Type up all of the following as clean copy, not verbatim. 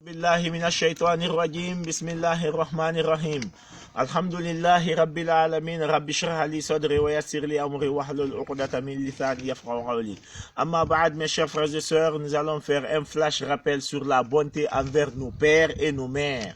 billahi minash shaitanir rajim. Bismillahir rahmanir rahim. Alhamdulillahi rabbil alamin. Rabbi shrah li sadri wa yassir li amri wahlul 'uqdatan min lisani yafqahu qawli. Amma ba'd, mes chers frères et sœurs, nous allons faire un flash rappel sur la bonté envers nos pères et nos mères.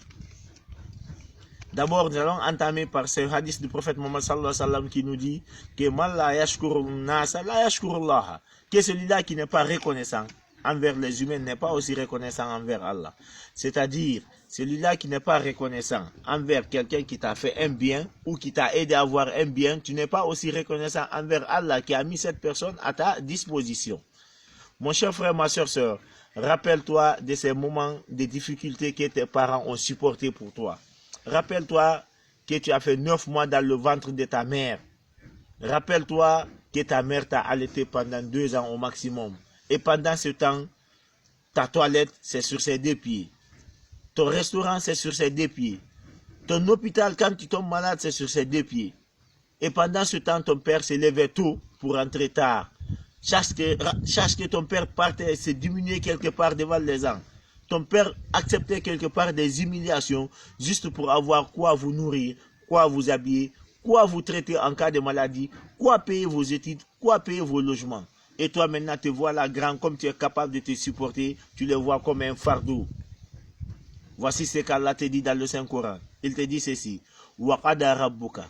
D'abord, nous allons entamer par ce hadith du prophète Mohammed sallallahu alayhi wa sallam qui nous dit que man la yashkuru nasa la yashkurullah, que celui-là qui n'est pas reconnaissant envers les humains n'est pas aussi reconnaissant envers Allah. C'est-à-dire, celui-là qui n'est pas reconnaissant envers quelqu'un qui t'a fait un bien ou qui t'a aidé à avoir un bien, tu n'es pas aussi reconnaissant envers Allah qui a mis cette personne à ta disposition. Mon cher frère, ma soeur, rappelle-toi de ces moments de difficultés que tes parents ont supportés pour toi. Rappelle-toi que tu as fait 9 mois dans le ventre de ta mère. Rappelle-toi que ta mère t'a allaité pendant 2 ans au maximum. Et pendant ce temps, ta toilette, c'est sur ses 2 pieds. Ton restaurant, c'est sur ses 2 pieds. Ton hôpital, quand tu tombes malade, c'est sur ses 2 pieds. Et pendant ce temps, ton père se levait tôt pour rentrer tard. Cherche que ton père partait et se diminuer quelque part devant les gens. Ton père acceptait quelque part des humiliations juste pour avoir quoi vous nourrir, quoi vous habiller, quoi vous traiter en cas de maladie, quoi payer vos études, quoi payer vos logements. Et toi maintenant te voilà grand, comme tu es capable de te supporter, tu le vois comme un fardeau. Voici ce qu'Allah te dit dans le Saint-Coran. Il te dit ceci. وَقَدَ رَبُّكَ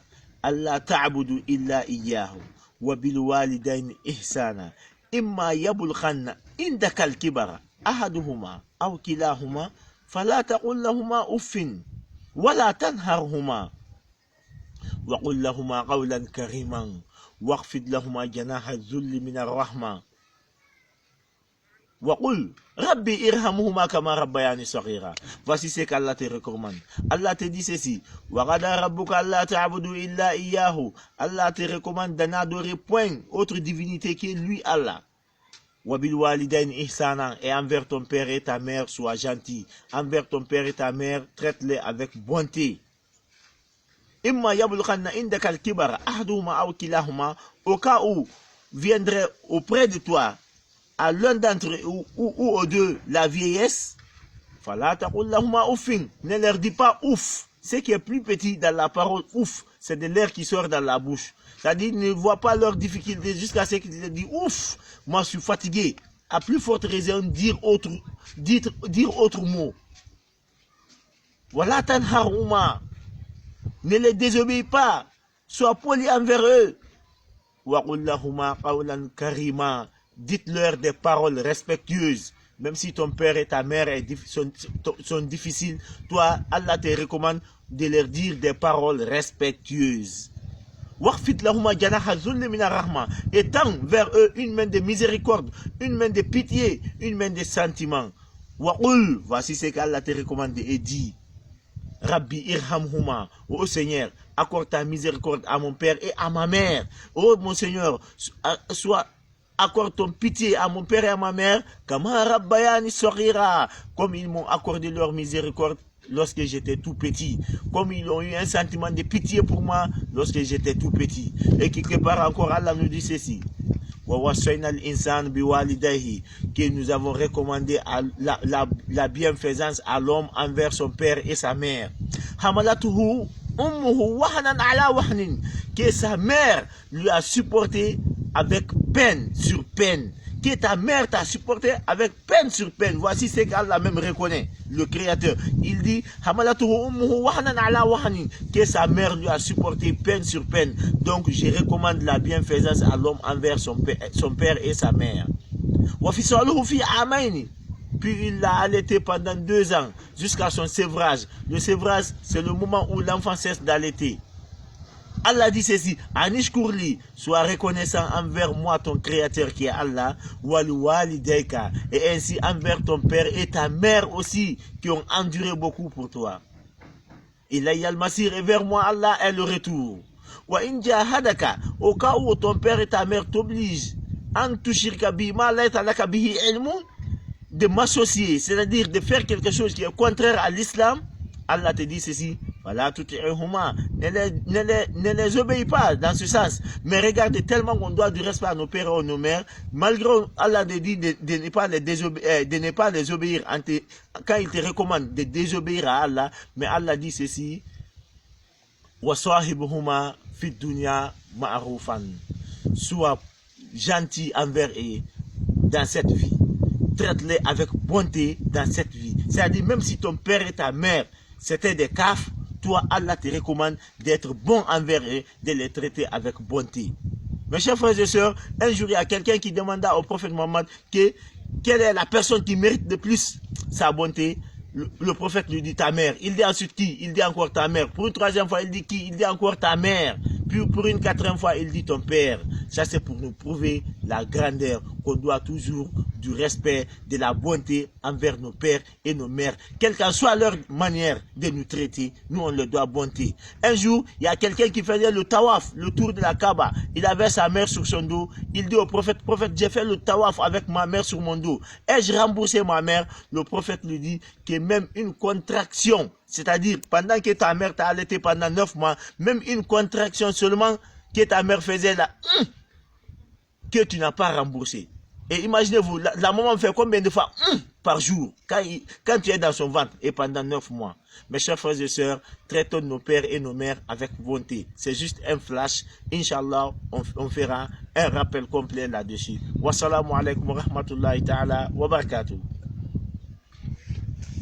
أَلَّا تَعْبُدُوا إِلَّا إِيَّاهُ وَبِالْوَالِدَيْنِ إِحْسَانًا إِمَّا يَبْلُغَنَّ عِندَكَ الْكِبَرَ أحدهما أو كلاهما فلا تقل لهما أف ولا تنهرهما وقل لهما قولا كريما واخفض لهما جناح الذل من الرحمة وقل ربي ارحمهما كما ربياني صغيرا. Voici ce qu'Allah te recommande. Allah te dit ceci. وَقَدَ رَبُّكَ أَلَّا تَعْبُدُوا إِلَّا إِيَّاهُ. Allah te recommande de n'adorer point autre divinité que lui, Allah. Et envers ton père et ta mère, sois gentil. Envers ton père et ta mère, traite-les avec bonté. Au cas où viendrait auprès de toi, à l'un d'entre eux ou aux deux, la vieillesse, ne leur dis pas ouf. Ce qui est plus petit dans la parole ouf, c'est de l'air qui sort dans la bouche. C'est-à-dire, ne vois pas leurs difficultés jusqu'à ce qu'ils te disent ouf, moi je suis fatigué. À plus forte raison, dire autre mot. Voilà tanharuma. Ne les désobéis pas. Sois poli envers eux. Waqullahuma qawlan karima. Dites-leur des paroles respectueuses. Même si ton père et ta mère sont difficiles, toi, Allah te recommande de leur dire des paroles respectueuses. Et tends vers eux une main de miséricorde, une main de pitié, une main de sentiment. Voici ce qu'Allah te recommande et dit. Rabbi irhamhuma, ô Seigneur, accorde ta miséricorde à mon père et à ma mère. Ô mon Seigneur, accorde ton pitié à mon père et à ma mère, comme ils m'ont accordé leur miséricorde lorsque j'étais tout petit, comme ils ont eu un sentiment de pitié pour moi lorsque j'étais tout petit. Et quelque part encore, Allah nous dit ceci. Que nous avons recommandé la bienfaisance à l'homme envers son père et sa mère. Que sa mère lui a supporté avec peine sur peine. Que ta mère t'a supporté avec peine sur peine. Voici ce qu'Allah même reconnaît, le Créateur. Il dit que sa mère lui a supporté peine sur peine. Donc je recommande la bienfaisance à l'homme envers son père et sa mère. Puis il l'a allaité pendant 2 ans jusqu'à son sévrage. Le sévrage, c'est le moment où l'enfant cesse d'allaiter. Allah dit ceci, Anishkurli, sois reconnaissant envers moi ton créateur qui est Allah, walidayka, et ainsi envers ton père et ta mère aussi, qui ont enduré beaucoup pour toi. Ilayya al-masir, et vers moi Allah est le retour. Wa in jahadaka, au cas où ton père et ta mère t'obligent, an tushirka bi ma laysa laka bihi ilmun, de m'associer, c'est-à-dire de faire quelque chose qui est contraire à l'islam, Allah te dit ceci, Voilà, tout est humain. Ne les obéis pas dans ce sens. Mais regardez tellement qu'on doit du respect à nos pères et à nos mères, malgré Allah te dit de ne pas les obéir quand il te recommande de désobéir à Allah, mais Allah dit ceci, وَصَاحِبُهُمَا فِي الدُّنْيَا مَعْرُوفًا. Sois gentil envers eux dans cette vie. Traite-les avec bonté dans cette vie. C'est-à-dire, même si ton père et ta mère, c'était des cafs, toi, Allah te recommande d'être bon envers eux, de les traiter avec bonté. Mes chers frères et sœurs, un jour, il y a quelqu'un qui demanda au prophète Mohammed quelle est la personne qui mérite le plus sa bonté. Le prophète lui dit ta mère. Il dit ensuite qui? Il dit encore ta mère. Pour une troisième fois, il dit qui? Il dit encore ta mère. Puis pour une quatrième fois, il dit ton père. Ça, c'est pour nous prouver la grandeur qu'on doit toujours du respect, de la bonté envers nos pères et nos mères. Quelle qu'en soit leur manière de nous traiter, nous, on leur doit bonté. Un jour, il y a quelqu'un qui faisait le tawaf, le tour de la Kaaba. Il avait sa mère sur son dos. Il dit au prophète, j'ai fait le tawaf avec ma mère sur mon dos. Ai-je remboursé ma mère? Le prophète lui dit que même une contraction, c'est-à-dire pendant que ta mère t'a allaité pendant 9 mois, même une contraction seulement que ta mère faisait là, que tu n'as pas remboursé. Et imaginez-vous, la maman fait combien de fois par jour quand tu es dans son ventre et pendant 9 mois. Mes chers frères et sœurs, traitons nos pères et nos mères avec bonté. C'est juste un flash. Inch'Allah, on fera un rappel complet là-dessus. Wassalamu alaikum wa rahmatullahi ta'ala wa barakatuh.